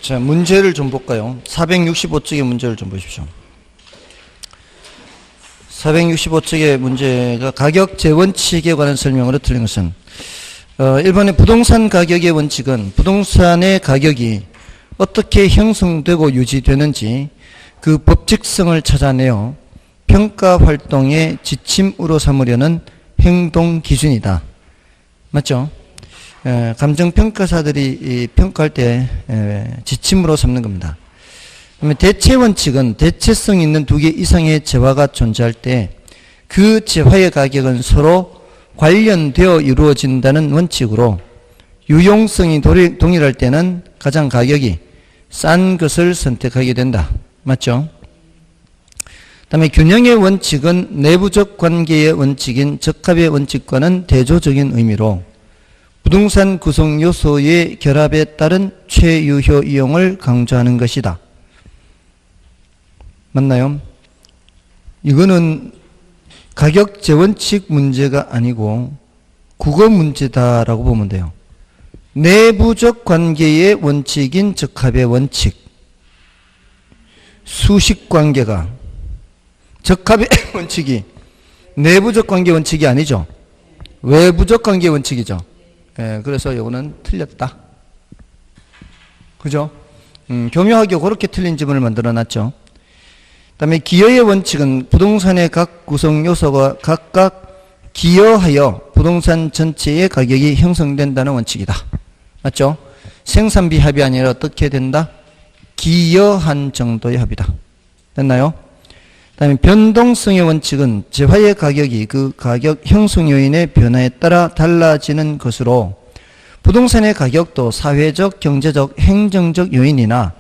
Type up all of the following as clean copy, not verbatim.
자, 문제를 좀 볼까요? 465쪽의 문제를 좀 보십시오. 465쪽의 문제가 가격 재원칙에 관한 설명으로 틀린 것은 1번의 부동산 가격의 원칙은 부동산의 가격이 어떻게 형성되고 유지되는지 그 법칙성을 찾아내어 평가 활동의 지침으로 삼으려는 행동 기준이다. 맞죠? 감정평가사들이 평가할 때 지침으로 삼는 겁니다. 그러면 대체 원칙은 대체성 있는 두 개 이상의 재화가 존재할 때 그 재화의 가격은 서로 관련되어 이루어진다는 원칙으로 유용성이 동일할 때는 가장 가격이 싼 것을 선택하게 된다. 맞죠? 그 다음에 균형의 원칙은 내부적 관계의 원칙인 적합의 원칙과는 대조적인 의미로 부동산 구성 요소의 결합에 따른 최유효 이용을 강조하는 것이다. 맞나요? 이거는 가격 재원칙 문제가 아니고 국어 문제다라고 보면 돼요. 내부적 관계의 원칙인 적합의 원칙. 수식 관계가 적합의 원칙이 내부적 관계 원칙이 아니죠. 외부적 관계 원칙이죠. 그래서 이거는 틀렸다. 그죠? 교묘하게 그렇게 틀린 지문을 만들어 놨죠. 그 다음에 기여의 원칙은 부동산의 각 구성 요소가 각각 기여하여 부동산 전체의 가격이 형성된다는 원칙이다. 맞죠? 생산비 합이 아니라 어떻게 된다? 기여한 정도의 합이다. 됐나요? 그 다음에 변동성의 원칙은 재화의 가격이 그 가격 형성 요인의 변화에 따라 달라지는 것으로 부동산의 가격도 사회적, 경제적, 행정적 요인이나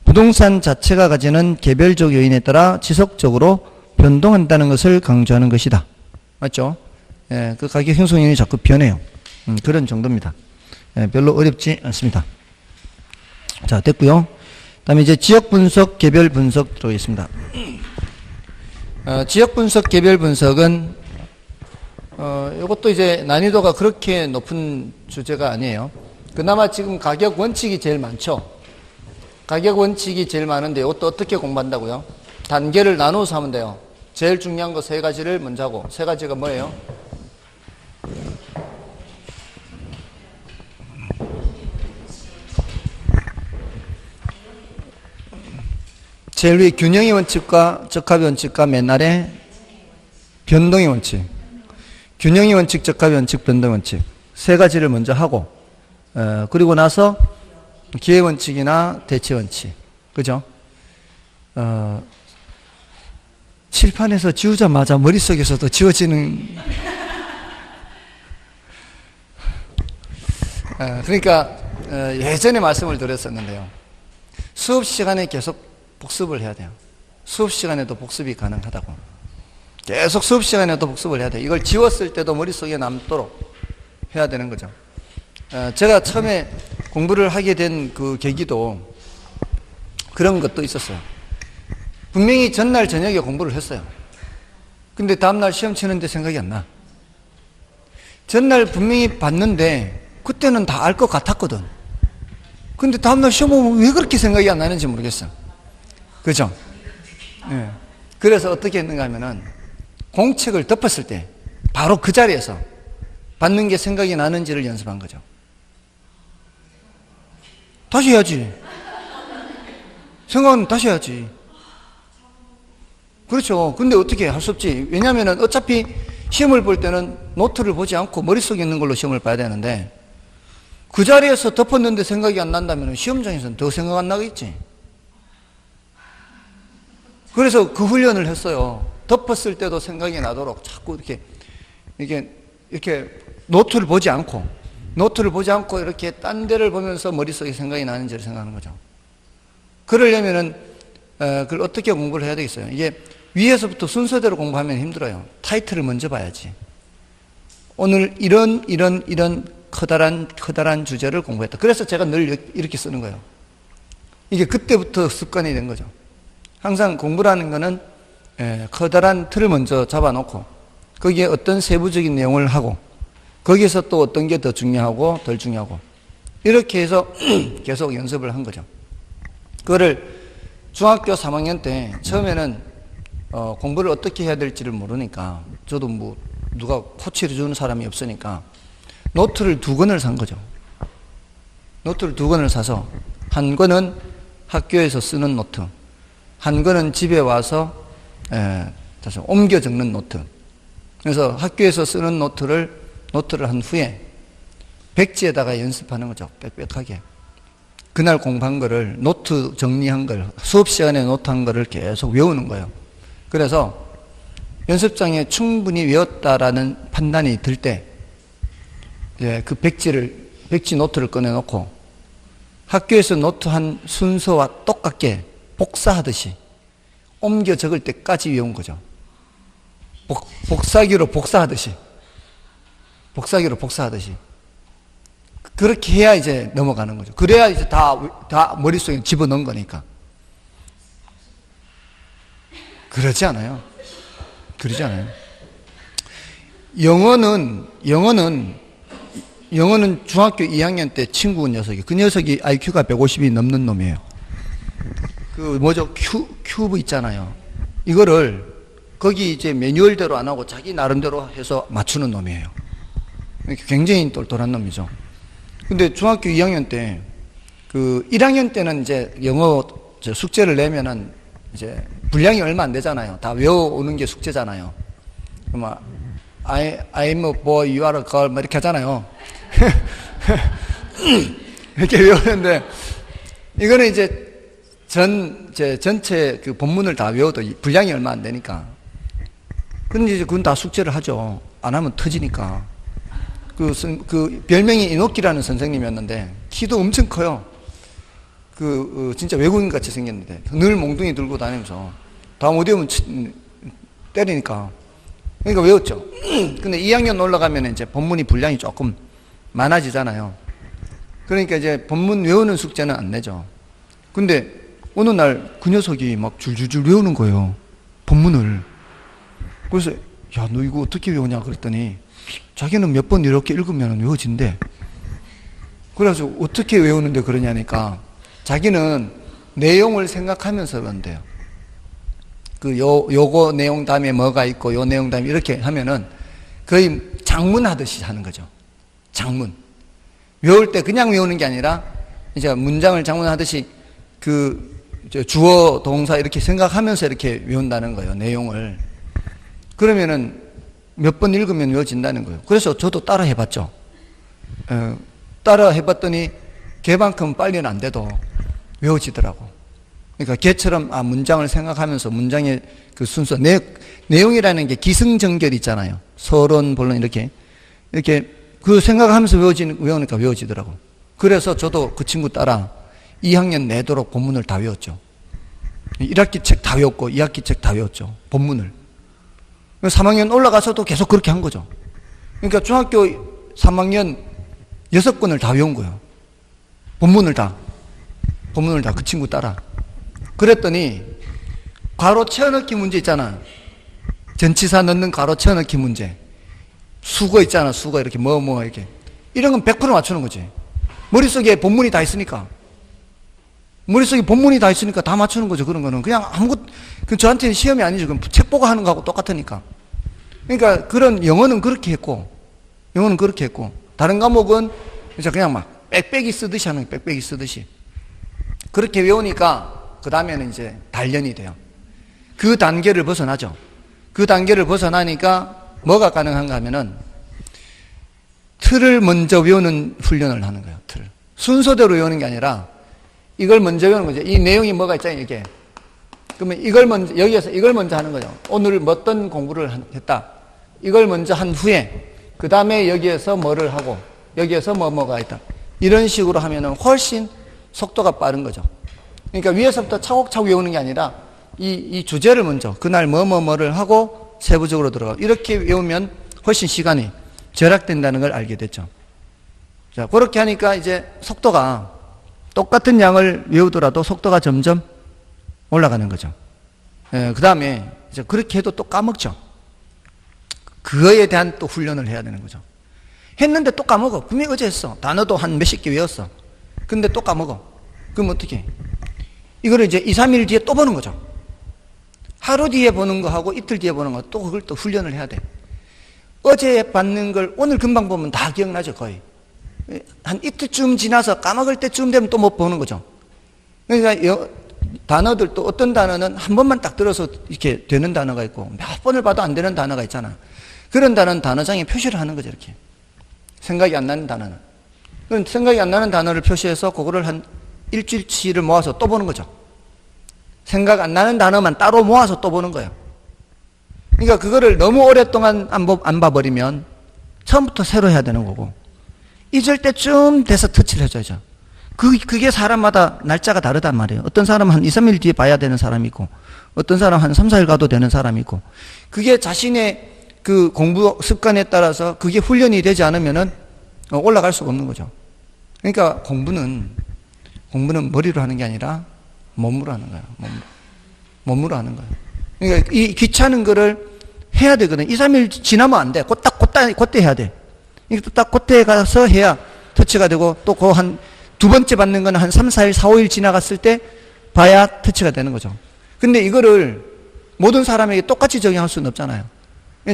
부동산 자체가 가지는 개별적 요인에 따라 지속적으로 변동한다는 것을 강조하는 것이다. 맞죠? 그 가격 형성 요인이 자꾸 변해요. 그런 정도입니다. 별로 어렵지 않습니다. 자, 됐고요. 그 다음에 이제 지역 분석, 개별 분석 들어가겠습니다. 지역 분석, 개별 분석은 이것도 이제 난이도가 그렇게 높은 주제가 아니에요. 그나마 지금 가격 원칙이 제일 많죠. 가격 원칙이 제일 많은데 이것도 어떻게 공부한다고요? 단계를 나누어서 하면 돼요. 제일 중요한 거 세 가지를 먼저 하고, 세 가지가 뭐예요? 제일 위에 균형의 원칙과 적합의 원칙과 맨 아래 변동의 원칙. 균형의 원칙, 적합의 원칙, 변동의 원칙. 세 가지를 먼저 하고, 그리고 나서 기회 원칙이나 대체 원칙. 그죠? 칠판에서 지우자마자 머릿속에서도 지워지는. 그러니까, 예전에 말씀을 드렸었는데요. 수업 시간에 계속 복습을 해야 돼요. 수업 시간에도 복습이 가능하다고. 계속 수업 시간에도 복습을 해야 돼요. 이걸 지웠을 때도 머릿속에 남도록 해야 되는 거죠. 제가 처음에 공부를 하게 된 그 계기도 그런 것도 있었어요. 분명히 전날 저녁에 공부를 했어요. 근데 다음날 시험 치는데 생각이 안 나. 전날 분명히 봤는데 그때는 다 알 것 같았거든. 근데 다음날 시험 보면 왜 그렇게 생각이 안 나는지 모르겠어요. 그죠? 네. 그래서 어떻게 했는가 하면은 공책을 덮었을 때 바로 그 자리에서 받는 게 생각이 나는지를 연습한 거죠. 다시 해야지. 생각은 다시 해야지. 그렇죠. 근데 어떻게 할 수 없지. 왜냐하면 어차피 시험을 볼 때는 노트를 보지 않고 머릿속에 있는 걸로 시험을 봐야 되는데 그 자리에서 덮었는데 생각이 안 난다면 시험장에서는 더 생각 안 나겠지. 그래서 그 훈련을 했어요. 덮었을 때도 생각이 나도록 자꾸 이렇게 노트를 보지 않고 이렇게 딴 데를 보면서 머릿속에 생각이 나는지를 생각하는 거죠. 그러려면은, 그걸 어떻게 공부를 해야 되겠어요? 이게 위에서부터 순서대로 공부하면 힘들어요. 타이틀을 먼저 봐야지. 오늘 이런 커다란 주제를 공부했다. 그래서 제가 늘 이렇게 쓰는 거예요. 이게 그때부터 습관이 된 거죠. 항상 공부라는 거는 커다란 틀을 먼저 잡아놓고 거기에 어떤 세부적인 내용을 하고 거기에서 또 어떤 게 더 중요하고 덜 중요하고 이렇게 해서 계속 연습을 한 거죠. 그거를 중학교 3학년 때 처음에는 공부를 어떻게 해야 될지를 모르니까 저도 뭐 누가 코치를 주는 사람이 없으니까 노트를 2권을 산 거죠. 노트를 2권을 사서 한 권은 학교에서 쓰는 노트, 한 권은 집에 와서 다시 옮겨 적는 노트. 그래서 학교에서 쓰는 노트를 한 후에 백지에다가 연습하는 거죠. 빽빽하게. 그날 공부한 거를, 노트 정리한 걸, 수업 시간에 노트 한 거를 계속 외우는 거예요. 그래서 연습장에 충분히 외웠다라는 판단이 들 때, 그 백지 노트를 꺼내놓고 학교에서 노트 한 순서와 똑같게 복사하듯이 옮겨 적을 때까지 외운 거죠. 복사기로 복사하듯이. 그렇게 해야 이제 넘어가는 거죠. 그래야 이제 다 머릿속에 집어넣은 거니까. 그러지 않아요. 영어는 중학교 2학년 때 친구 녀석이, 그 녀석이 IQ가 150이 넘는 놈이에요. 큐브 있잖아요. 이거를 거기 이제 매뉴얼대로 안 하고 자기 나름대로 해서 맞추는 놈이에요. 굉장히 똘똘한 놈이죠. 근데 중학교 2학년 때, 1학년 때는 이제 영어 숙제를 내면은 이제 분량이 얼마 안 되잖아요. 다 외워오는 게 숙제잖아요. I'm a boy, you are a girl, 이렇게 하잖아요. 이렇게 외우는데, 이거는 이제 전체 그 본문을 다 외워도 분량이 얼마 안 되니까. 근데 이제 그건 다 숙제를 하죠. 안 하면 터지니까. 별명이 이노키라는 선생님이었는데, 키도 엄청 커요. 진짜 외국인 같이 생겼는데, 늘 몽둥이 들고 다니면서, 다음 어디 오면 때리니까. 그러니까 외웠죠. 근데 2학년 올라가면 이제 본문이 분량이 조금 많아지잖아요. 그러니까 이제 본문 외우는 숙제는 안 내죠. 근데 어느 날 그 녀석이 막 줄줄줄 외우는 거예요. 본문을. 그래서, 야, 너 이거 어떻게 외우냐? 그랬더니, 자기는 몇 번 이렇게 읽으면 외워진대. 그래서 어떻게 외우는데 그러냐니까, 자기는 내용을 생각하면서 외운대요. 요거 내용 다음에 뭐가 있고, 요 내용 다음에 이렇게 하면은 거의 장문하듯이 하는 거죠. 장문. 외울 때 그냥 외우는 게 아니라, 이제 문장을 장문하듯이 주어, 동사 이렇게 생각하면서 이렇게 외운다는 거예요. 내용을. 그러면은 몇 번 읽으면 외워진다는 거예요. 그래서 저도 따라 해봤죠. 따라 해봤더니 걔만큼 빨리는 안 돼도 외워지더라고. 그러니까 걔처럼 문장을 생각하면서 문장의 그 순서, 내용이라는 게 기승전결 있잖아요. 서론, 본론 이렇게 그 생각하면서 외우니까 외워지더라고. 그래서 저도 그 친구 따라 2학년 내도록 본문을 다 외웠죠. 1학기 책 다 외웠고 2학기 책 다 외웠죠. 본문을. 3학년 올라가서도 계속 그렇게 한 거죠. 그러니까 중학교 3학년 6권을 다 외운 거예요. 본문을 다 그 친구 따라. 그랬더니 괄호 채워넣기 문제 있잖아. 전치사 넣는 괄호 채워넣기 문제. 수거 있잖아. 수거 이렇게 이렇게. 이런 건 100% 맞추는 거지. 머릿속에 본문이 다 있으니까. 다 맞추는 거죠. 그런 거는. 그냥 저한테는 시험이 아니죠. 그럼 책 보고 하는 거하고 똑같으니까. 그러니까 영어는 그렇게 했고, 다른 과목은 그냥 막 빽빽이 쓰듯이 하는 거예요. 빽빽이 쓰듯이. 그렇게 외우니까, 그 다음에는 이제 단련이 돼요. 그 단계를 벗어나죠. 그 단계를 벗어나니까 뭐가 가능한가 하면은 틀을 먼저 외우는 훈련을 하는 거예요. 틀. 순서대로 외우는 게 아니라 이걸 먼저 외우는 거죠. 이 내용이 뭐가 있잖아요, 이게. 그러면 여기에서 이걸 먼저 하는 거죠. 오늘 어떤 공부를 했다. 이걸 먼저 한 후에, 그 다음에 여기에서 뭐를 하고, 여기에서 뭐가 있다. 이런 식으로 하면은 훨씬 속도가 빠른 거죠. 그러니까 위에서부터 차곡차곡 외우는 게 아니라 이 주제를 먼저, 그날 뭐를 하고 세부적으로 들어가. 이렇게 외우면 훨씬 시간이 절약된다는 걸 알게 됐죠. 자, 그렇게 하니까 이제 속도가 똑같은 양을 외우더라도 속도가 점점 올라가는 거죠. 그 다음에 이제 그렇게 해도 또 까먹죠. 그거에 대한 또 훈련을 해야 되는 거죠. 했는데 또 까먹어. 분명히 어제 했어. 단어도 한 몇십 개 외웠어. 근데 또 까먹어. 그럼 어떻게 해? 이거를 이제 2, 3일 뒤에 또 보는 거죠. 하루 뒤에 보는 거하고 이틀 뒤에 보는 거 또 그걸 또 훈련을 해야 돼. 어제 받는 걸 오늘 금방 보면 다 기억나죠, 거의. 한 이틀쯤 지나서 까먹을 때쯤 되면 또 못 보는 거죠. 그러니까 단어들도 어떤 단어는 한 번만 딱 들어서 이렇게 되는 단어가 있고 몇 번을 봐도 안 되는 단어가 있잖아. 그런 단어는 단어장에 표시를 하는 거죠, 이렇게. 생각이 안 나는 단어는. 그럼 생각이 안 나는 단어를 표시해서 그거를 한 일주일치를 모아서 또 보는 거죠. 생각 안 나는 단어만 따로 모아서 또 보는 거예요. 그러니까 그거를 너무 오랫동안 안 봐버리면 처음부터 새로 해야 되는 거고, 잊을 때쯤 돼서 터치를 해줘야죠. 그게 사람마다 날짜가 다르단 말이에요. 어떤 사람은 한 2, 3일 뒤에 봐야 되는 사람이 있고, 어떤 사람은 한 3, 4일 가도 되는 사람이 있고, 그게 자신의 그 공부 습관에 따라서 그게 훈련이 되지 않으면은 올라갈 수가 없는 거죠. 그러니까 공부는 머리로 하는 게 아니라 몸으로 하는 거예요. 몸으로 하는 거예요. 그러니까 이 귀찮은 거를 해야 되거든. 2, 3일 지나면 안 돼. 그때 해야 돼. 딱 그때 가서 해야 터치가 되고, 또 그 한 두 번째 받는 건 한 3, 4일, 4, 5일 지나갔을 때 봐야 터치가 되는 거죠. 근데 이거를 모든 사람에게 똑같이 적용할 수는 없잖아요.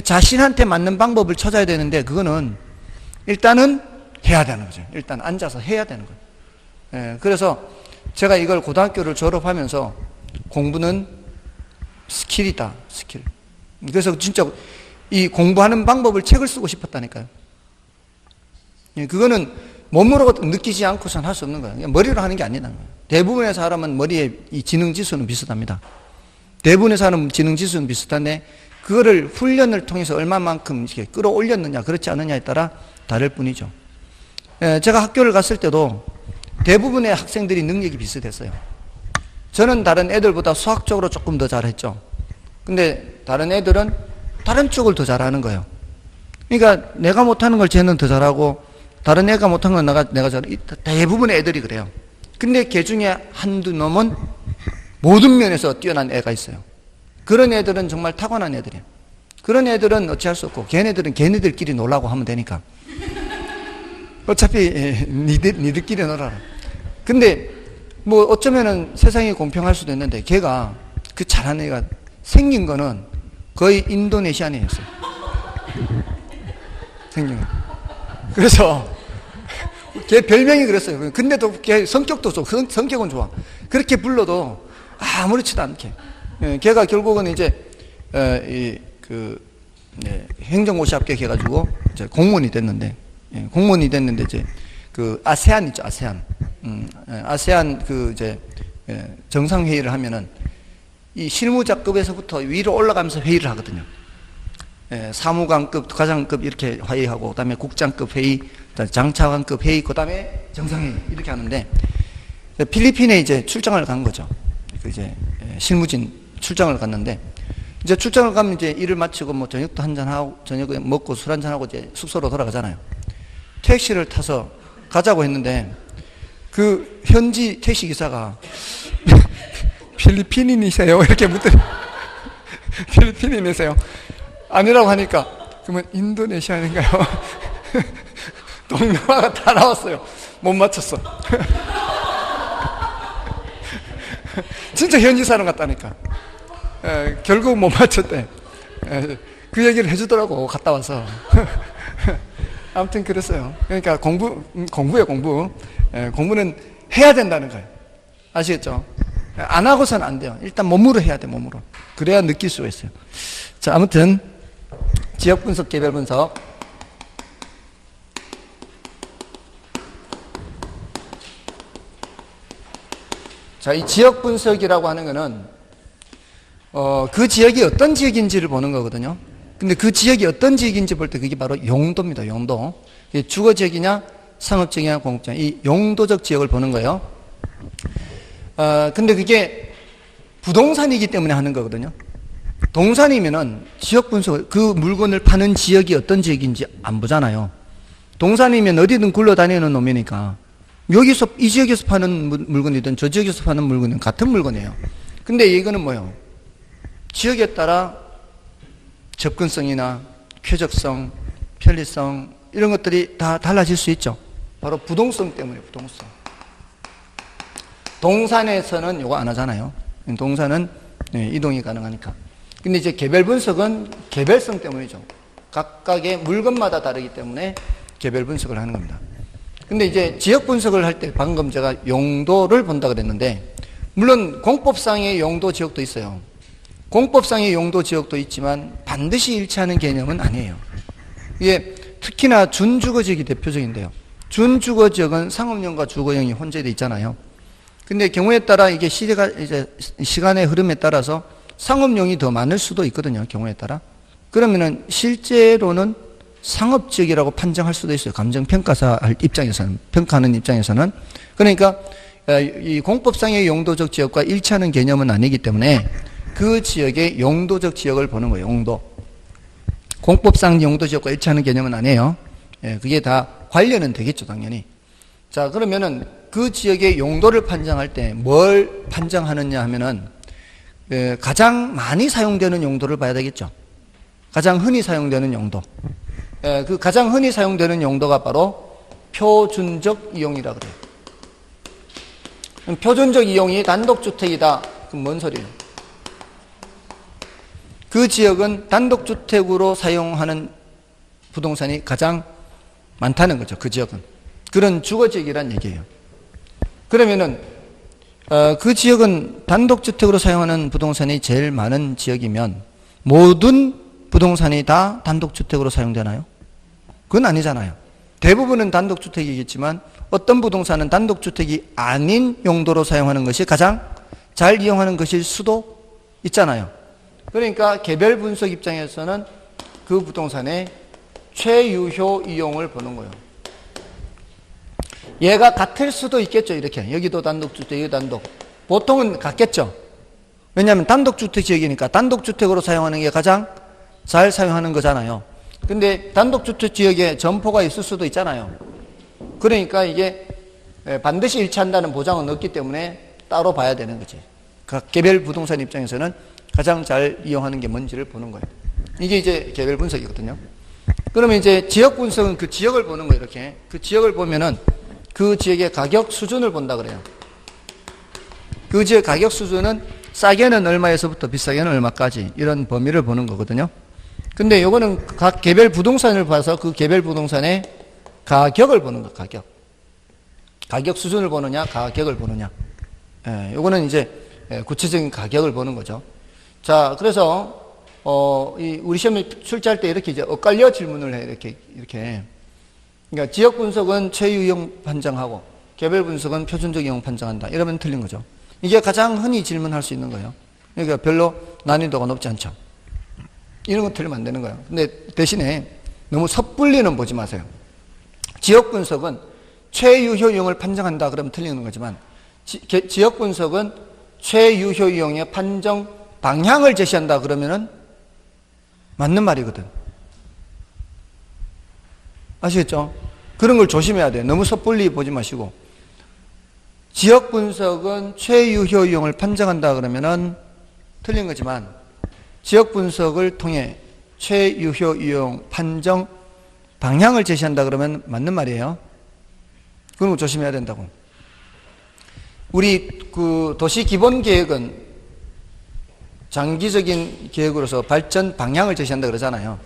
자신한테 맞는 방법을 찾아야 되는데, 그거는 일단은 해야 되는 거죠. 일단 앉아서 해야 되는 거예요. 예, 그래서 제가 이걸 고등학교를 졸업하면서 공부는 스킬이다, 스킬. 그래서 진짜 이 공부하는 방법을 책을 쓰고 싶었다니까요. 예, 그거는 몸으로 느끼지 않고서는 할 수 없는 거예요. 머리로 하는 게 아니라는 거예요. 대부분의 사람은 머리의 이 지능지수는 비슷합니다. 대부분의 사람은 지능지수는 비슷한데, 그거를 훈련을 통해서 얼마만큼 이렇게 끌어올렸느냐, 그렇지 않느냐에 따라 다를 뿐이죠. 예, 제가 학교를 갔을 때도 대부분의 학생들이 능력이 비슷했어요. 저는 다른 애들보다 수학적으로 조금 더 잘했죠. 근데 다른 애들은 다른 쪽을 더 잘하는 거예요. 그러니까 내가 못하는 걸 쟤는 더 잘하고, 다른 애가 못하는 걸 내가 잘하고, 대부분의 애들이 그래요. 근데 걔 중에 한두 놈은 모든 면에서 뛰어난 애가 있어요. 그런 애들은 정말 타고난 애들이에요. 그런 애들은 어찌할 수 없고, 걔네들은 걔네들끼리 놀라고 하면 되니까. 어차피 니들끼리 놀아라. 근데 뭐 어쩌면은 세상이 공평할 수도 있는데, 걔가 그 잘하는 애가 생긴 거는 거의 인도네시아인이었어요. 생긴 거. 그래서 걔 별명이 그랬어요. 근데도 걔 성격도 좋고, 성격은 좋아. 그렇게 불러도 아무렇지도 않게. 걔가 결국은 이제 행정고시 합격해가지고 이제 공무원이 됐는데, 공무원이 됐는데 이제 그 아세안 있죠, 아세안. 아세안 그 이제 정상회의를 하면은 이 실무자급에서부터 위로 올라가면서 회의를 하거든요. 사무관급, 과장급 이렇게 회의하고, 그 다음에 국장급 회의, 장차관급 회의, 그 다음에 정상회의 이렇게 하는데, 필리핀에 이제 출장을 간 거죠. 그 이제 실무진 출장을 갔는데, 이제 출장을 가면 이제 일을 마치고 뭐 저녁도 한잔하고, 저녁에 먹고 술 한잔하고 이제 숙소로 돌아가잖아요. 택시를 타서 가자고 했는데, 그 현지 택시 기사가 필리핀인이세요? 이렇게 묻더니 필리핀인이세요? 아니라고 하니까, 그러면 인도네시아인가요? 동남아가 다 나왔어요. 못 맞췄어. 진짜 현지 사람 같다니까. 결국 못 맞췄대. 그 얘기를 해주더라고, 갔다 와서. 아무튼 그랬어요. 그러니까 공부예요, 공부. 공부는 해야 된다는 거예요. 아시겠죠? 안 하고서는 안 돼요. 일단 몸으로 해야 돼, 몸으로. 그래야 느낄 수가 있어요. 자, 아무튼 지역 분석, 개별 분석. 자, 이 지역 분석이라고 하는 거는 그 지역이 어떤 지역인지를 보는 거거든요. 근데 그 지역이 어떤 지역인지 볼 때 그게 바로 용도입니다. 용도. 주거 지역이냐, 상업 지역이냐, 공업 지역. 이 용도적 지역을 보는 거예요. 근데 그게 부동산이기 때문에 하는 거거든요. 동산이면은 지역 분석, 그 물건을 파는 지역이 어떤 지역인지 안 보잖아요. 동산이면 어디든 굴러다니는 놈이니까 여기서, 이 지역에서 파는 물건이든 저 지역에서 파는 물건은 같은 물건이에요. 근데 이거는 뭐예요? 지역에 따라 접근성이나 쾌적성, 편리성 이런 것들이 다 달라질 수 있죠. 바로 부동성 때문에, 부동성. 동산에서는 요거 안 하잖아요. 동산은 이동이 가능하니까. 근데 이제 개별 분석은 개별성 때문이죠. 각각의 물건마다 다르기 때문에 개별 분석을 하는 겁니다. 근데 이제 지역 분석을 할 때 방금 제가 용도를 본다 그랬는데, 물론 공법상의 용도 지역도 있어요. 공법상의 용도 지역도 있지만 반드시 일치하는 개념은 아니에요. 이게 특히나 준주거 지역이 대표적인데요. 준주거 지역은 상업용과 주거용이 혼재되어 있잖아요. 근데 경우에 따라 이게 시간의 흐름에 따라서 상업용이 더 많을 수도 있거든요. 경우에 따라. 그러면은 실제로는 상업지역이라고 판정할 수도 있어요. 감정평가사 입장에서는, 평가하는 입장에서는. 그러니까 이 공법상의 용도적 지역과 일치하는 개념은 아니기 때문에 그 지역의 용도적 지역을 보는 거예요. 용도. 공법상 용도 지역과 일치하는 개념은 아니에요. 그게 다 관련은 되겠죠, 당연히. 자, 그러면은 그 지역의 용도를 판정할 때 뭘 판정하느냐 하면은 가장 많이 사용되는 용도를 봐야 되겠죠. 가장 흔히 사용되는 용도. 그 가장 흔히 사용되는 용도가 바로 표준적 이용이라 그래요. 표준적 이용이 단독주택이다. 그럼 뭔 소리예요? 그 지역은 단독주택으로 사용하는 부동산이 가장 많다는 거죠. 그 지역은. 그런 주거지역이란 얘기예요. 그러면은 그 지역은 단독주택으로 사용하는 부동산이 제일 많은 지역이면 모든 부동산이 다 단독주택으로 사용되나요? 그건 아니잖아요. 대부분은 단독주택이겠지만 어떤 부동산은 단독주택이 아닌 용도로 사용하는 것이 가장 잘 이용하는 것일 수도 있잖아요. 그러니까 개별 분석 입장에서는 그 부동산의 최유효 이용을 보는 거예요. 얘가 같을 수도 있겠죠. 이렇게 여기도 단독주택, 여기 단독. 보통은 같겠죠. 왜냐하면 단독주택 지역이니까 단독주택으로 사용하는 게 가장 잘 사용하는 거잖아요. 근데 단독주택 지역에 점포가 있을 수도 있잖아요. 그러니까 이게 반드시 일치한다는 보장은 없기 때문에 따로 봐야 되는 거지. 각 개별 부동산 입장에서는 가장 잘 이용하는 게 뭔지를 보는 거예요. 이게 이제 개별 분석이거든요. 그러면 이제 지역 분석은 그 지역을 보는 거예요. 이렇게 그 지역을 보면은 그 지역의 가격 수준을 본다 그래요. 그 지역 가격 수준은 싸게는 얼마에서부터 비싸게는 얼마까지 이런 범위를 보는 거거든요. 근데 요거는 각 개별 부동산을 봐서 그 개별 부동산의 가격을 보는 거, 가격 수준을 보느냐, 가격을 보느냐. 요거는 이제 구체적인 가격을 보는 거죠. 자, 그래서 우리 시험에 출제할 때 이렇게 이제 엇갈려 질문을 해. 이렇게. 그러니까 지역 분석은 최유용 판정하고 개별 분석은 표준적 이용 판정한다. 이러면 틀린 거죠. 이게 가장 흔히 질문할 수 있는 거예요. 그러니까 별로 난이도가 높지 않죠. 이런 거 틀리면 안 되는 거예요. 근데 대신에 너무 섣불리는 보지 마세요. 지역 분석은 최유효 이용을 판정한다. 그러면 틀리는 거지만 지역 분석은 최유효 이용의 판정 방향을 제시한다. 그러면은 맞는 말이거든. 아시겠죠? 그런 걸 조심해야 돼요. 너무 섣불리 보지 마시고. 지역 분석은 최유효 이용을 판정한다 그러면은 틀린 거지만 지역 분석을 통해 최유효 이용 판정 방향을 제시한다 그러면 맞는 말이에요. 그런 거 조심해야 된다고. 우리 그 도시 기본 계획은 장기적인 계획으로서 발전 방향을 제시한다 그러잖아요.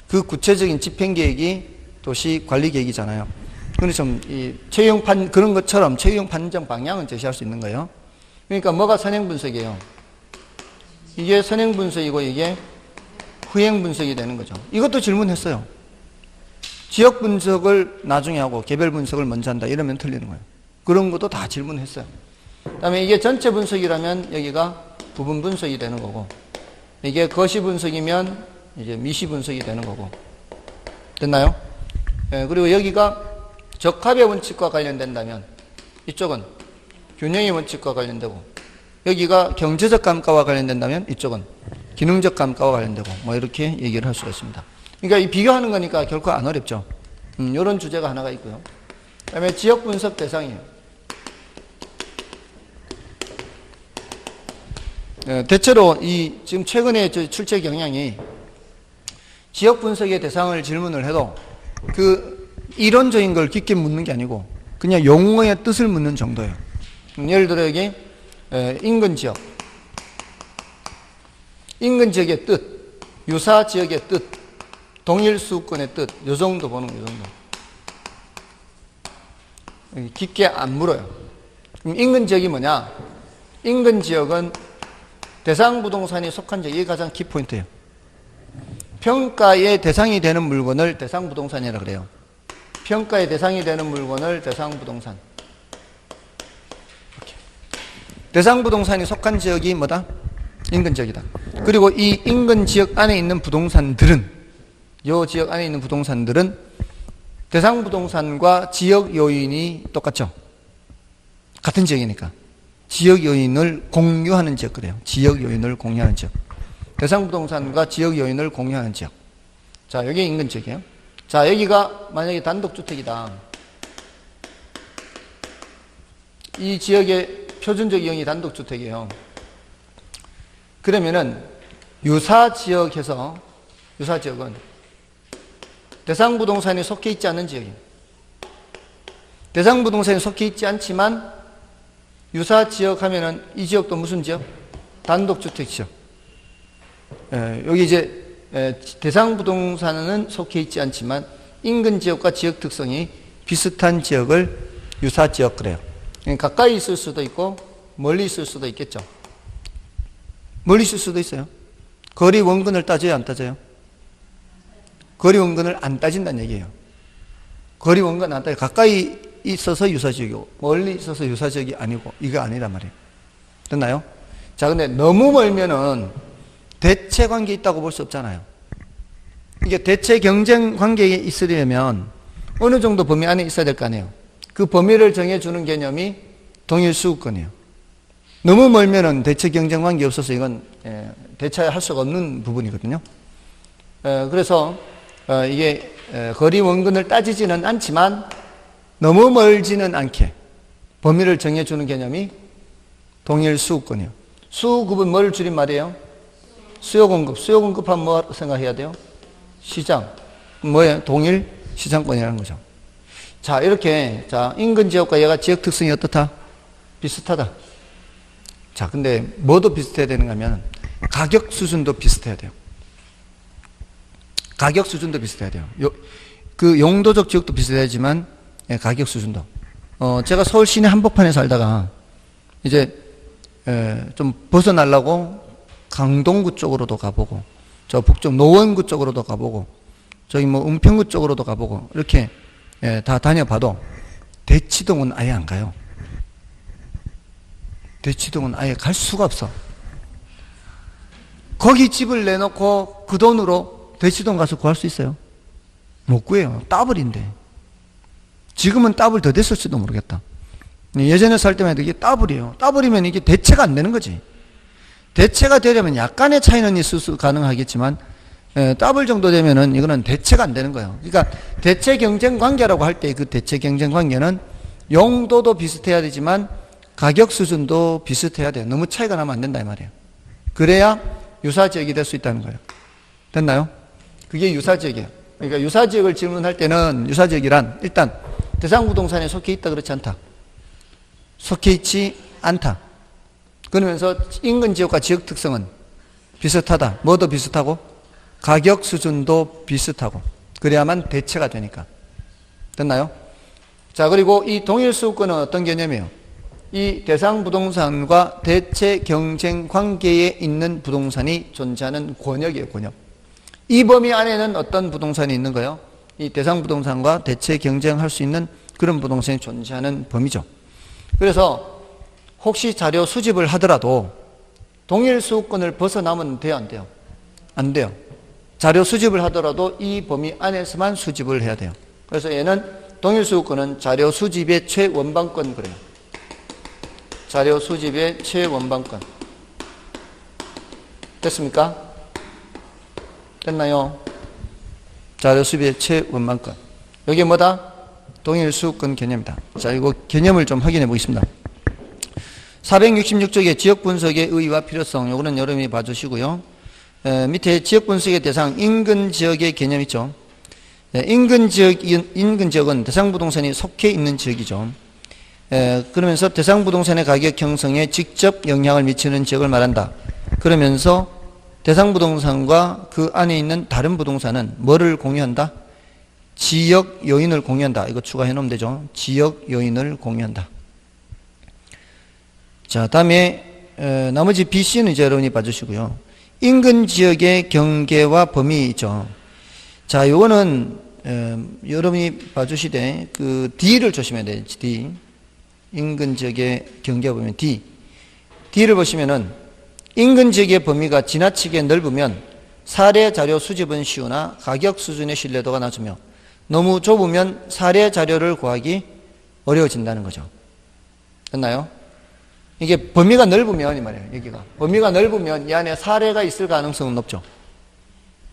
그 구체적인 집행 계획이 도시 관리 계획이잖아요. 근데 좀 이 그런 것처럼 최유용 판정 방향은 제시할 수 있는 거예요. 그러니까 뭐가 선행 분석이에요? 이게 선행 분석이고 이게 후행 분석이 되는 거죠. 이것도 질문했어요. 지역 분석을 나중에 하고 개별 분석을 먼저 한다. 이러면 틀리는 거예요. 그런 것도 다 질문했어요. 그 다음에 이게 전체 분석이라면 여기가 부분 분석이 되는 거고, 이게 거시 분석이면 이제 미시 분석이 되는 거고. 됐나요? 그리고 여기가 적합의 원칙과 관련된다면 이쪽은 균형의 원칙과 관련되고, 여기가 경제적 감가와 관련된다면 이쪽은 기능적 감가와 관련되고, 뭐 이렇게 얘기를 할 수가 있습니다. 그러니까 이 비교하는 거니까 결코 안 어렵죠. 이런 주제가 하나가 있고요. 그 다음에 지역 분석 대상이에요. 대체로 이 지금 최근에 출제 경향이 지역 분석의 대상을 질문을 해도 그 이론적인 걸 깊게 묻는 게 아니고 그냥 용어의 뜻을 묻는 정도예요. 예를 들어 여기 인근 지역, 인근 지역의 뜻, 유사 지역의 뜻, 동일 수권의 뜻, 요 정도 보는 거, 요 정도. 깊게 안 물어요. 그럼 인근 지역이 뭐냐? 인근 지역은 대상 부동산이 속한 지역, 이게 가장 키포인트예요. 평가의 대상이 되는 물건을 대상 부동산이라 그래요. 평가의 대상이 되는 물건을 대상 부동산. 이렇게. 대상 부동산이 속한 지역이 뭐다? 인근 지역이다. 그리고 이 인근 지역 안에 있는 부동산들은, 이 지역 안에 있는 부동산들은 대상 부동산과 지역 요인이 똑같죠. 같은 지역이니까. 지역 요인을 공유하는 지역 그래요. 지역 요인을 공유하는 지역. 대상 부동산과 지역 요인을 공유하는 지역. 자, 여기 인근 지역이에요. 자, 여기가 만약에 단독주택이다. 이 지역의 표준적 이용이 단독주택이에요. 그러면은 유사 지역에서, 유사 지역은 대상 부동산이 속해 있지 않은 지역이에요. 대상 부동산이 속해 있지 않지만 유사 지역 하면은 이 지역도 무슨 지역? 단독주택 지역. 여기 이제 대상 부동산은 속해 있지 않지만 인근 지역과 지역 특성이 비슷한 지역을 유사 지역 그래요. 가까이 있을 수도 있고 멀리 있을 수도 있겠죠. 멀리 있을 수도 있어요. 거리 원근을 따져요, 안 따져요? 거리 원근을 안 따진다는 얘기예요. 거리 원근 안 따져요. 가까이 있어서 유사지역이고 멀리 있어서 유사지역이 아니고 이거 아니란 말이에요. 됐나요? 자, 근데 너무 멀면은 대체 관계에 있다고 볼 수 없잖아요. 이게 대체 경쟁 관계에 있으려면 어느 정도 범위 안에 있어야 될 거 아니에요. 그 범위를 정해주는 개념이 동일 수급권이에요. 너무 멀면은 대체 경쟁 관계 없어서 이건 대체할 수가 없는 부분이거든요. 그래서 이게 거리 원근을 따지지는 않지만 너무 멀지는 않게 범위를 정해주는 개념이 동일 수급권이에요. 수급은 뭘 줄인 말이에요? 수요 공급. 수요 공급하면 뭐 생각해야 돼요? 시장. 뭐예요? 동일 시장권이라는 거죠. 자, 이렇게, 자, 인근 지역과 얘가 지역 특성이 어떻다? 비슷하다. 자, 근데 뭐도 비슷해야 되는가 하면 가격 수준도 비슷해야 돼요. 가격 수준도 비슷해야 돼요. 그 용도적 지역도 비슷하지만 가격 수준도. 제가 서울 시내 한복판에 살다가 이제 좀 벗어나려고 강동구 쪽으로도 가보고 저 북쪽 노원구 쪽으로도 가보고 저기 뭐 은평구 쪽으로도 가보고 이렇게 다 다녀봐도 대치동은 아예 안 가요. 대치동은 아예 갈 수가 없어. 거기 집을 내놓고 그 돈으로 대치동 가서 구할 수 있어요? 못 구해요. 더블인데. 지금은 더블 더 됐을지도 모르겠다. 예전에 살 때만 해도 이게 더블이에요. 더블이면 이게 대체가 안 되는 거지. 대체가 되려면 약간의 차이는 있을 수 가능하겠지만 더블 정도 되면은 이거는 대체가 안 되는 거예요. 그러니까 대체 경쟁 관계라고 할 때 그 대체 경쟁 관계는 용도도 비슷해야 되지만 가격 수준도 비슷해야 돼요. 너무 차이가 나면 안 된다 이 말이에요. 그래야 유사지역이 될 수 있다는 거예요. 됐나요? 그게 유사지역이에요. 그러니까 유사지역을 질문할 때는 유사지역이란 일단 대상 부동산에 속해 있다 그렇지 않다. 속해 있지 않다. 그러면서 인근 지역과 지역 특성은 비슷하다. 뭐도 비슷하고 가격 수준도 비슷하고 그래야만 대체가 되니까. 됐나요? 자, 그리고 이 동일 수급권은 어떤 개념이에요? 이 대상 부동산과 대체 경쟁 관계에 있는 부동산이 존재하는 권역이에요, 권역. 이 범위 안에는 어떤 부동산이 있는 거예요? 이 대상 부동산과 대체 경쟁할 수 있는 그런 부동산이 존재하는 범위죠. 그래서 혹시 자료 수집을 하더라도 동일 수급권을 벗어나면 돼요, 안 돼요? 안 돼요. 자료 수집을 하더라도 이 범위 안에서만 수집을 해야 돼요. 그래서 얘는 동일 수급권은 자료 수집의 최원방권 그래요. 자료 수집의 최원방권. 됐습니까? 됐나요? 자료 수집의 최원방권. 여기 뭐다? 동일 수급권 개념이다. 자, 이거 개념을 좀 확인해 보겠습니다. 466쪽의 지역 분석의 의의와 필요성, 요거는 여러분이 봐주시고요. 밑에 지역 분석의 대상, 인근 지역의 개념 있죠. 인근 지역은 대상 부동산이 속해 있는 지역이죠. 그러면서 대상 부동산의 가격 형성에 직접 영향을 미치는 지역을 말한다. 그러면서 대상 부동산과 그 안에 있는 다른 부동산은 뭐를 공유한다? 지역 요인을 공유한다. 이거 추가해 놓으면 되죠. 지역 요인을 공유한다. 자, 다음에 나머지 BC는 이제 여러분이 봐주시고요. 인근 지역의 경계와 범위 있죠. 자, 요거는 여러분이 봐주시되 그 D를 조심해야 돼요. D. 인근 지역의 경계와 범위 D. D를 보시면은 인근 지역의 범위가 지나치게 넓으면 사례 자료 수집은 쉬우나 가격 수준의 신뢰도가 낮으며 너무 좁으면 사례 자료를 구하기 어려워진다는 거죠. 됐나요? 이게 범위가 넓으면 이 말이에요. 여기가 범위가 넓으면 이 안에 사례가 있을 가능성은 높죠.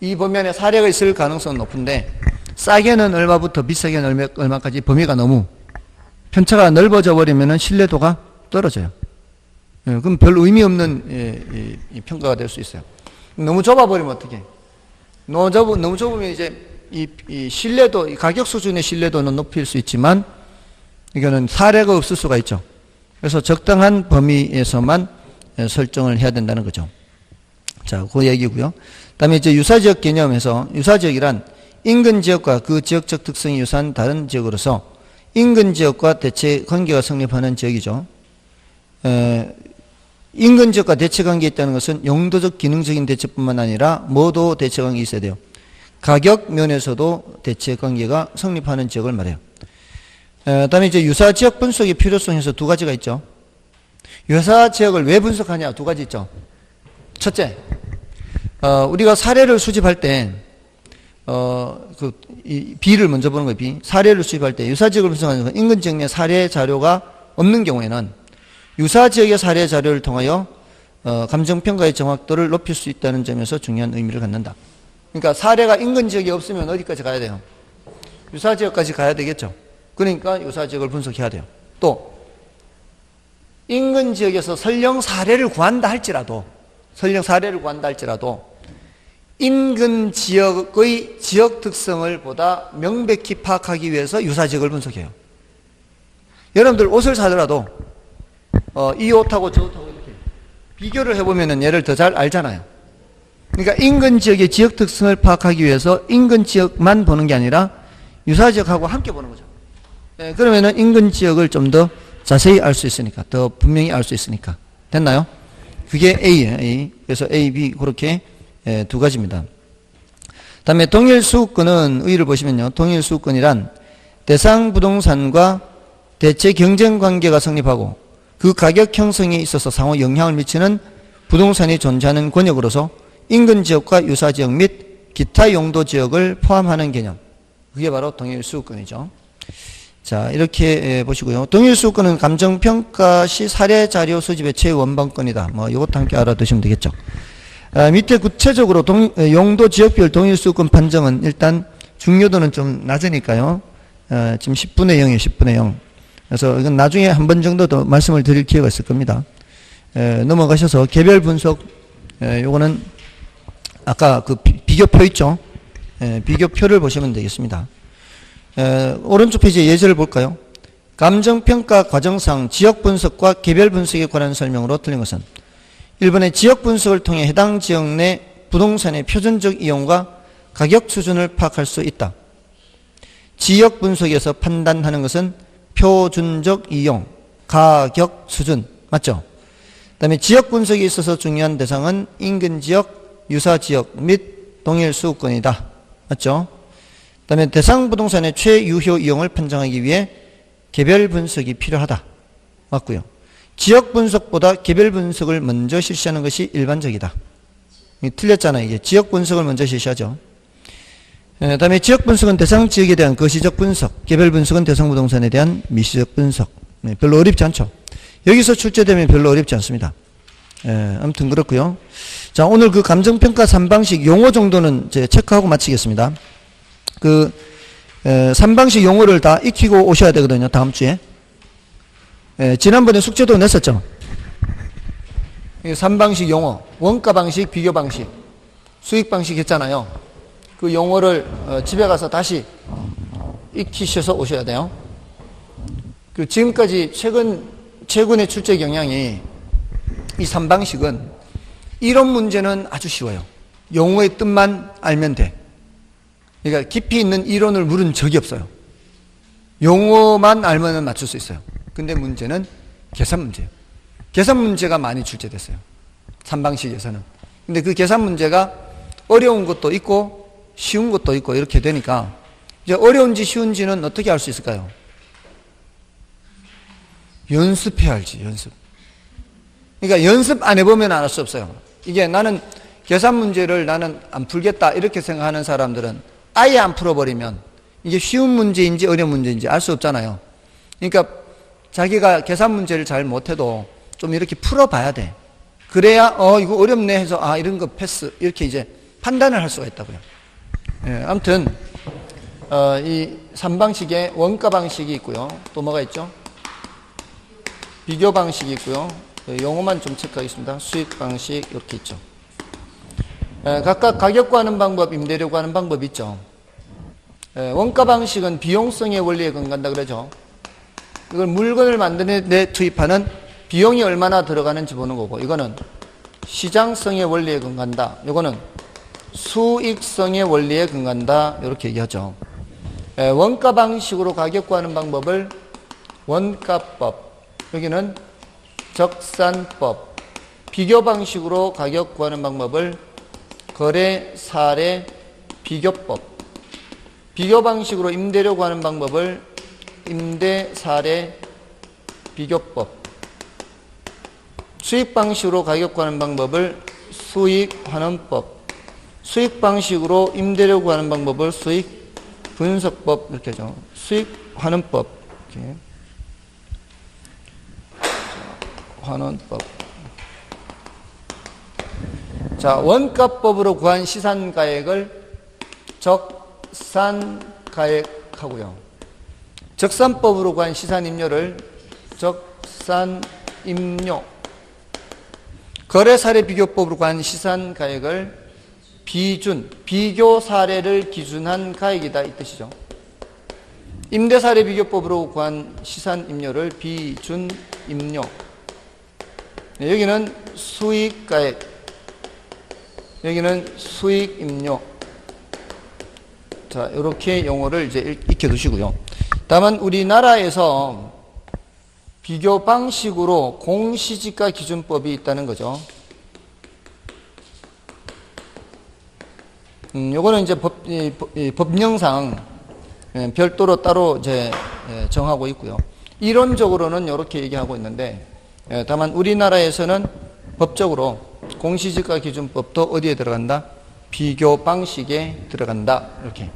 이 범위 안에 사례가 있을 가능성은 높은데 싸게는 얼마부터 비싸게는 얼마까지 범위가 너무 편차가 넓어져 버리면 신뢰도가 떨어져요. 그럼 별 의미 없는 평가가 될 수 있어요. 너무 좁아버리면 어떻게? 너무 좁으면 이제 이 신뢰도, 이 가격 수준의 신뢰도는 높일 수 있지만 이거는 사례가 없을 수가 있죠. 그래서 적당한 범위에서만 설정을 해야 된다는 거죠. 자, 그 얘기고요. 그다음에 이제 유사지역 개념에서 유사지역이란 인근 지역과 그 지역적 특성이 유사한 다른 지역으로서 인근 지역과 대체 관계가 성립하는 지역이죠. 인근 지역과 대체 관계가 있다는 것은 용도적 기능적인 대체뿐만 아니라 뭐도 대체 관계가 있어야 돼요. 가격 면에서도 대체 관계가 성립하는 지역을 말해요. 그다음에 이제 유사 지역 분석의 필요성에서 두 가지가 있죠. 유사 지역을 왜 분석하냐 두 가지 있죠. 첫째, 우리가 사례를 수집할 때, 이 B를 먼저 보는 거예요. B. 사례를 수집할 때 유사 지역을 분석하는 것은 인근 지역 내 사례 자료가 없는 경우에는 유사 지역의 사례 자료를 통하여 감정평가의 정확도를 높일 수 있다는 점에서 중요한 의미를 갖는다. 그러니까 사례가 인근 지역에 없으면 어디까지 가야 돼요? 유사 지역까지 가야 되겠죠. 그러니까 유사 지역을 분석해야 돼요. 또 인근 지역에서 설령 사례를 구한다 할지라도 인근 지역의 지역 특성을 보다 명백히 파악하기 위해서 유사 지역을 분석해요. 여러분들 옷을 사더라도 이 옷하고 저 옷하고 이렇게 비교를 해보면 얘를 더 잘 알잖아요. 그러니까 인근 지역의 지역 특성을 파악하기 위해서 인근 지역만 보는 게 아니라 유사 지역하고 함께 보는 거죠. 그러면은 인근 지역을 좀 더 자세히 알 수 있으니까, 더 분명히 알 수 있으니까. 됐나요? 그게 A예요. A. 그래서 A, B 그렇게 두 가지입니다. 다음에 동일수급권은 의의를 보시면요. 동일수급권이란 대상 부동산과 대체 경쟁 관계가 성립하고 그 가격 형성에 있어서 상호 영향을 미치는 부동산이 존재하는 권역으로서 인근 지역과 유사 지역 및 기타 용도 지역을 포함하는 개념. 그게 바로 동일수급권이죠. 자, 이렇게 보시고요. 동일수급권은 감정평가 시 사례 자료 수집의 최원방권이다. 뭐 이것도 함께 알아두시면 되겠죠. 밑에 구체적으로 용도 지역별 동일수급권 판정은 일단 중요도는 좀 낮으니까요. 지금 10분의 0이에요. 10분의 0. 그래서 이건 나중에 한 번 정도 더 말씀을 드릴 기회가 있을 겁니다. 넘어가셔서 개별 분석, 요거는 아까 그 비교표 있죠. 비교표를 보시면 되겠습니다. 오른쪽 페이지에 예제를 볼까요? 감정평가 과정상 지역 분석과 개별 분석에 관한 설명으로 틀린 것은 1번의 지역 분석을 통해 해당 지역 내 부동산의 표준적 이용과 가격 수준을 파악할 수 있다. 지역 분석에서 판단하는 것은 표준적 이용, 가격 수준 맞죠? 그 다음에 지역 분석에 있어서 중요한 대상은 인근 지역, 유사 지역 및 동일 수급권이다. 맞죠? 그 다음에 대상 부동산의 최유효 이용을 판정하기 위해 개별 분석이 필요하다. 맞고요. 지역 분석보다 개별 분석을 먼저 실시하는 것이 일반적이다. 틀렸잖아요. 이게 지역 분석을 먼저 실시하죠. 그 다음에 지역 분석은 대상 지역에 대한 거시적 분석, 개별 분석은 대상 부동산에 대한 미시적 분석. 별로 어렵지 않죠. 여기서 출제되면 별로 어렵지 않습니다. 아무튼 그렇고요. 자, 오늘 그 감정평가 3방식 용어 정도는 이제 체크하고 마치겠습니다. 그 3방식 용어를 다 익히고 오셔야 되거든요. 다음 주에. 지난번에 숙제도 냈었죠. 3방식 용어, 원가 방식, 비교 방식, 수익 방식 했잖아요. 그 용어를 집에 가서 다시 익히셔서 오셔야 돼요. 지금까지 최근의 출제 경향이 이 3방식은 이론 문제는 아주 쉬워요. 용어의 뜻만 알면 돼. 그러니까 깊이 있는 이론을 물은 적이 없어요. 용어만 알면 맞출 수 있어요. 근데 문제는 계산 문제예요. 계산 문제가 많이 출제됐어요. 3방식에서는. 근데 그 계산 문제가 어려운 것도 있고 쉬운 것도 있고 이렇게 되니까 이제 어려운지 쉬운지는 어떻게 알 수 있을까요? 연습해야 알지, 연습. 그러니까 연습 안 해보면 알 수 없어요. 이게 나는 계산 문제를 나는 안 풀겠다 이렇게 생각하는 사람들은 아예 안 풀어버리면 이게 쉬운 문제인지 어려운 문제인지 알 수 없잖아요. 그러니까 자기가 계산 문제를 잘 못해도 좀 이렇게 풀어봐야 돼. 그래야 이거 어렵네 해서 이런 거 패스 이렇게 이제 판단을 할 수가 있다고요. 예, 아무튼 이 3방식에 원가 방식이 있고요. 또 뭐가 있죠? 비교 방식이 있고요. 용어만 좀 체크하겠습니다. 수익 방식 이렇게 있죠. 각각 가격 구하는 방법, 임대료 구하는 방법이 있죠. 원가 방식은 비용성의 원리에 근거한다 그러죠. 이걸 물건을 만드는 데 투입하는 비용이 얼마나 들어가는지 보는 거고, 이거는 시장성의 원리에 근거한다. 이거는 수익성의 원리에 근거한다. 이렇게 얘기하죠. 원가 방식으로 가격 구하는 방법을 원가법, 여기는 적산법, 비교 방식으로 가격 구하는 방법을 거래 사례 비교법, 비교 방식으로 임대료 구하는 방법을 임대 사례 비교법, 수익 방식으로 가격 구하는 방법을 수익 환원법, 수익 방식으로 임대료 구하는 방법을 수익 분석법 이렇게 하죠. 수익 환원법 이렇게. 환원법. 자, 원가법으로 구한 시산가액을 적산가액하고요. 적산법으로 구한 시산임료를 적산임료. 거래사례 비교법으로 구한 시산가액을 비준, 비교 사례를 기준한 가액이다 이 뜻이죠. 임대사례 비교법으로 구한 시산임료를 비준임료. 네, 여기는 수익가액, 여기는 수익임료. 자, 이렇게 용어를 이제 익혀두시고요. 다만 우리나라에서 비교 방식으로 공시지가 기준법이 있다는 거죠. 요거는 이제 법령상 별도로 따로 이제 정하고 있고요. 이론적으로는 이렇게 얘기하고 있는데, 다만 우리나라에서는 법적으로 공시지가 기준법도 어디에 들어간다? 비교 방식에 들어간다. 이렇게.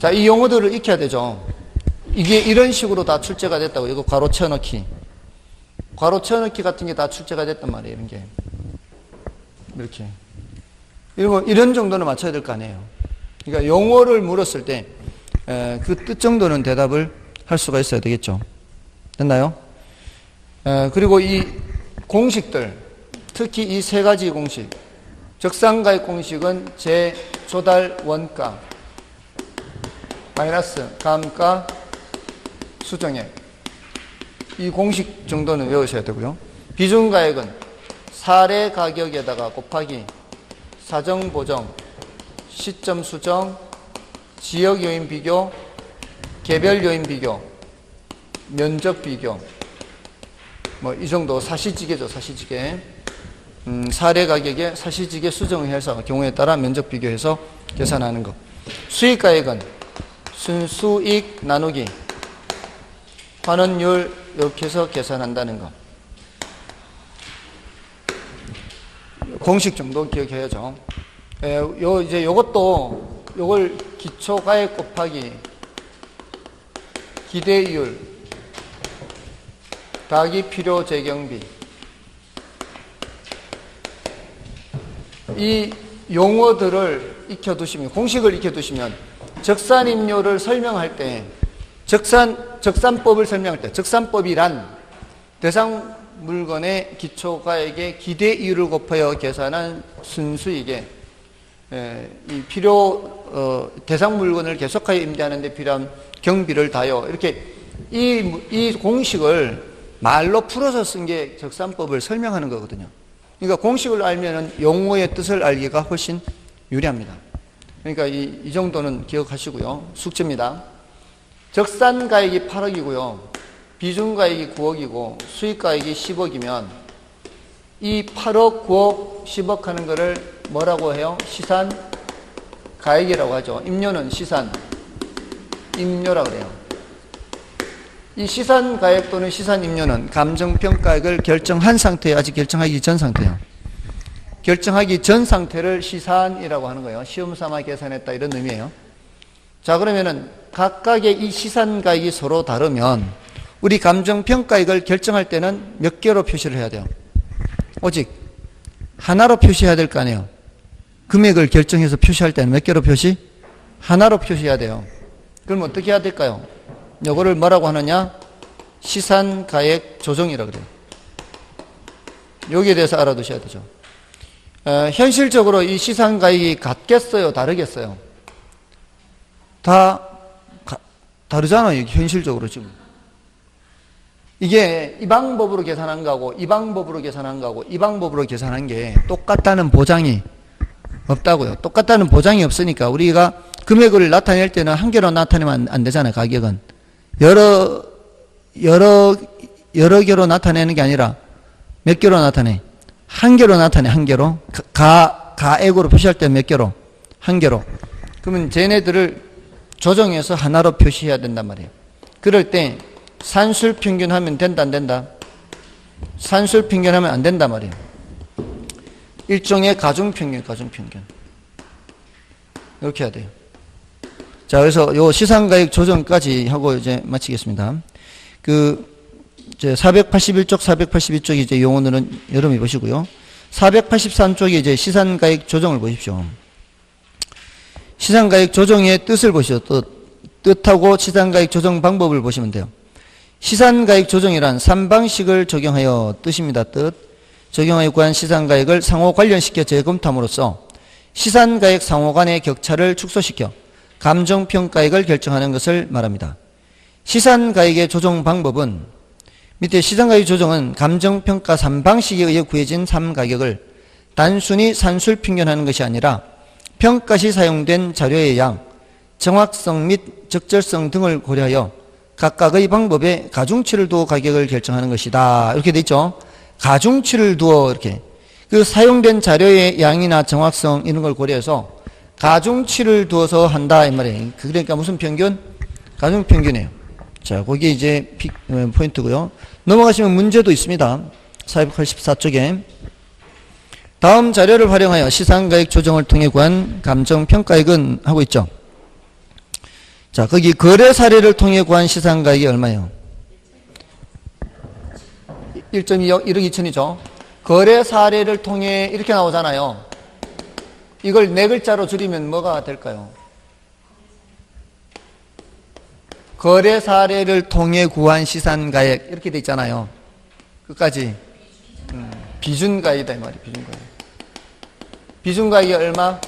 자, 이 용어들을 익혀야 되죠. 이게 이런 식으로 다 출제가 됐다고. 이거 괄호 채워넣기. 괄호 채워넣기 같은 게 다 출제가 됐단 말이에요. 이런 게. 이렇게. 이런 정도는 맞춰야 될 거 아니에요. 그러니까 용어를 물었을 때 그 뜻 정도는 대답을 할 수가 있어야 되겠죠. 됐나요? 그리고 이 공식들, 특히 이 세 가지 공식, 적산가액 공식은 재조달 원가 마이너스 감가 수정액, 이 공식 정도는 외우셔야 되고요. 비중가액은 사례 가격에다가 곱하기 사정 보정, 시점 수정, 지역 요인 비교, 개별 요인 비교, 면적 비교, 뭐 이 정도 사시지계죠, 사시지계. 사례 가격에 사시지계 수정해서 경우에 따라 면적 비교해서 계산하는 것. 수익가액은 순수익 나누기 환원율 이렇게 해서 계산한다는 것. 공식 정도 기억해야죠. 이제 요걸 기초가액 곱하기 기대율 더하기 필요 재경비. 이 용어들을 익혀두시면, 공식을 익혀두시면 적산임료를 설명할 때, 적산법을 설명할 때, 적산법이란 대상 물건의 기초가액의 기대이율을 곱하여 계산한 순수익에 이 대상 물건을 계속하여 임대하는 데 필요한 경비를 다요. 이렇게 이 공식을 말로 풀어서 쓴 게 적산법을 설명하는 거거든요. 그러니까 공식을 알면은 용어의 뜻을 알기가 훨씬 유리합니다. 그러니까 이 정도는 기억하시고요. 숙제입니다. 적산가액이 8억이고요. 비중가액이 9억이고 수익가액이 10억이면 이 8억, 9억, 10억 하는 거를 뭐라고 해요? 시산가액이라고 하죠. 임료는 시산임료라고 그래요. 이 시산가액 또는 시산임료는 감정평가액을 결정한 상태에 아직 결정하기 전 상태예요. 결정하기 전 상태를 시산이라고 하는 거예요. 시험삼아 계산했다 이런 의미예요. 자, 그러면은 각각의 이 시산가액이 서로 다르면 우리 감정평가액을 결정할 때는 몇 개로 표시를 해야 돼요? 오직 하나로 표시해야 될 거 아니에요. 금액을 결정해서 표시할 때는 몇 개로 표시? 하나로 표시해야 돼요. 그럼 어떻게 해야 될까요? 이거를 뭐라고 하느냐? 시산가액 조정이라고 그래요. 여기에 대해서 알아두셔야 되죠. 현실적으로 이 시산가액이 같겠어요? 다르겠어요? 다르잖아요. 현실적으로 지금. 이게 이 방법으로 계산한 거하고 이 방법으로 계산한 거하고 이 방법으로 계산한 게 똑같다는 보장이 없다고요. 똑같다는 보장이 없으니까 우리가 금액을 나타낼 때는 한 개로 나타내면 안 되잖아요. 가격은. 여러 개로 나타내는 게 아니라 몇 개로 나타내? 한 개로 나타내, 한 개로. 가액으로 표시할 때 몇 개로? 한 개로. 그러면 쟤네들을 조정해서 하나로 표시해야 된단 말이에요. 그럴 때 산술평균 하면 된다, 안 된다? 산술평균 하면 안 된단 말이에요. 일종의 가중평균. 이렇게 해야 돼요. 자, 그래서 요 시산가액 조정까지 하고 이제 마치겠습니다. 481쪽, 482쪽이 이제 용어들은 여러분이 보시고요. 483쪽이 이제 시산가액 조정을 보십시오. 시산가액 조정의 뜻을 보시죠. 뜻하고 시산가액 조정 방법을 보시면 돼요. 시산가액 조정이란 3방식을 적용하여 뜻입니다. 뜻. 적용하여 구한 시산가액을 상호 관련시켜 재검토함으로써 시산가액 상호 간의 격차를 축소시켜 감정평가액을 결정하는 것을 말합니다. 시산가액의 조정 방법은 밑에 시산가액 조정은 감정평가 3방식에 의해 구해진 3가격을 단순히 산술평균하는 것이 아니라 평가 시 사용된 자료의 양, 정확성 및 적절성 등을 고려하여 각각의 방법에 가중치를 두어 가격을 결정하는 것이다. 이렇게 돼 있죠. 가중치를 두어 이렇게 그 사용된 자료의 양이나 정확성 이런 걸 고려해서 가중치를 두어서 한다 이 말이에요. 그러니까 무슨 평균? 가중평균이에요. 자, 거기 이제 포인트고요. 넘어가시면 문제도 있습니다. 484쪽에 다음 자료를 활용하여 시산가액 조정을 통해 구한 감정평가액은 하고 있죠. 자, 거기 거래 사례를 통해 구한 시산가액이 얼마예요? 1.2억 1억 2천이죠. 거래 사례를 통해 이렇게 나오잖아요. 이걸 네 글자로 줄이면 뭐가 될까요? 거래 사례를 통해 구한 시산가액 이렇게 돼 있잖아요. 끝까지 비준가액이다 이 말이에요. 비준가액. 비준가액이 얼마?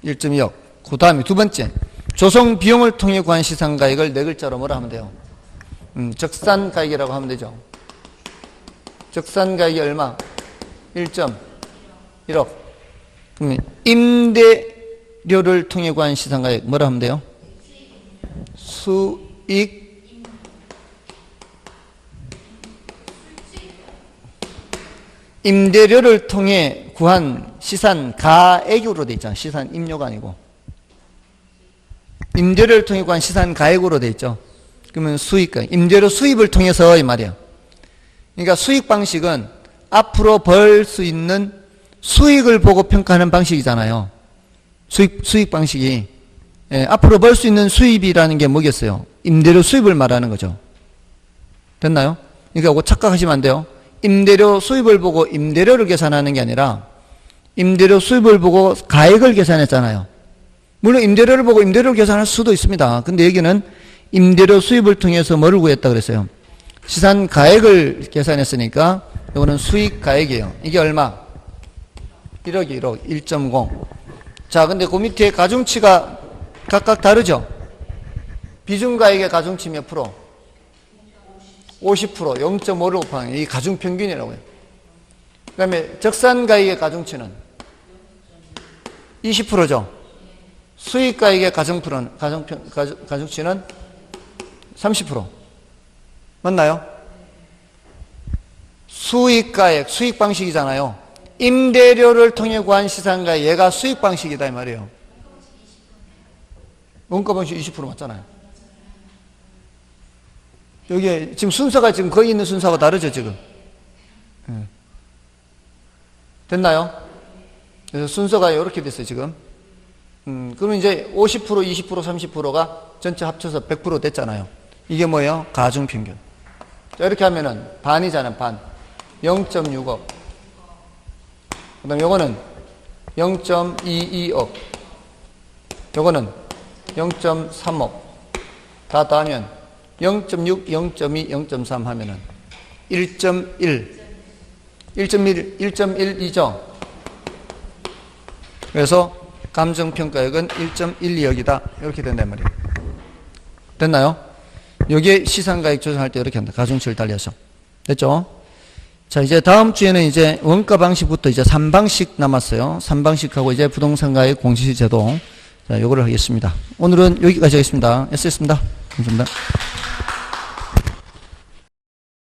1.2억. 그 다음에 두 번째 조성 비용을 통해 구한 시산가액을 네 글자로 뭐라 하면 돼요? 적산가액이라고 하면 되죠. 적산가액이 얼마? 1.1억. 그러면 임대료를 통해 구한 시산가액 뭐라 하면 돼요? 수익 임대료를 통해 구한 시산가액으로 돼 있잖아요. 시산임료가 아니고 임대료를 통해 구한 시산가액으로 돼 있죠. 그러면 수익가액, 임대료 수입을 통해서 이 말이에요. 그러니까 수익 방식은 앞으로 벌 수 있는 수익을 보고 평가하는 방식이잖아요. 수익 방식이. 예, 앞으로 벌 수 있는 수입이라는 게 뭐겠어요? 임대료 수입을 말하는 거죠. 됐나요? 그러니까 그거 착각하시면 안 돼요. 임대료 수입을 보고 임대료를 계산하는 게 아니라 임대료 수입을 보고 가액을 계산했잖아요. 물론 임대료를 보고 임대료를 계산할 수도 있습니다. 근데 여기는 임대료 수입을 통해서 뭐를 구했다 그랬어요? 시산가액을 계산했으니까 이거는 수익가액이에요. 이게 얼마? 1억, 1억, 1.0. 자, 근데 그 밑에 가중치가 각각 다르죠? 비중가액의 가중치 몇 프로? 50%, 0.5를 곱하는 이 가중평균이라고 해요. 그 다음에 적산가액의 가중치는 20%죠. 수익가액의 가중치는 30%. 맞나요? 수익가액, 수익 방식이잖아요. 임대료를 통해 구한 시상가액, 얘가 수익 방식이다 이 말이에요. 원가 방식 20% 맞잖아요. 여기 지금 순서가 지금 거기 있는 순서하고 다르죠 지금. 됐나요? 그래서 순서가 이렇게 됐어요 지금. 그러면 이제 50%, 20%, 30%가 전체 합쳐서 100% 됐잖아요. 이게 뭐예요? 가중평균. 자, 이렇게 하면은 반이잖아요, 반. 0.6억. 그 다음에 요거는 0.22억. 요거는 0.3억. 다 더하면 0.6, 0.2, 0.3 하면은 1.1. 1.12죠. 그래서 감정평가액은 1.12억이다. 이렇게 된단 말이에요. 됐나요? 여기에 시상가액 조정할 때 이렇게 한다. 가중치를 달려서. 됐죠? 자, 이제 다음 주에는 이제 원가 방식부터 이제 3방식 남았어요. 3방식하고 이제 부동산가액 공시제도. 자, 요거를 하겠습니다. 오늘은 여기까지 하겠습니다. 애쓰셨습니다. 감사합니다.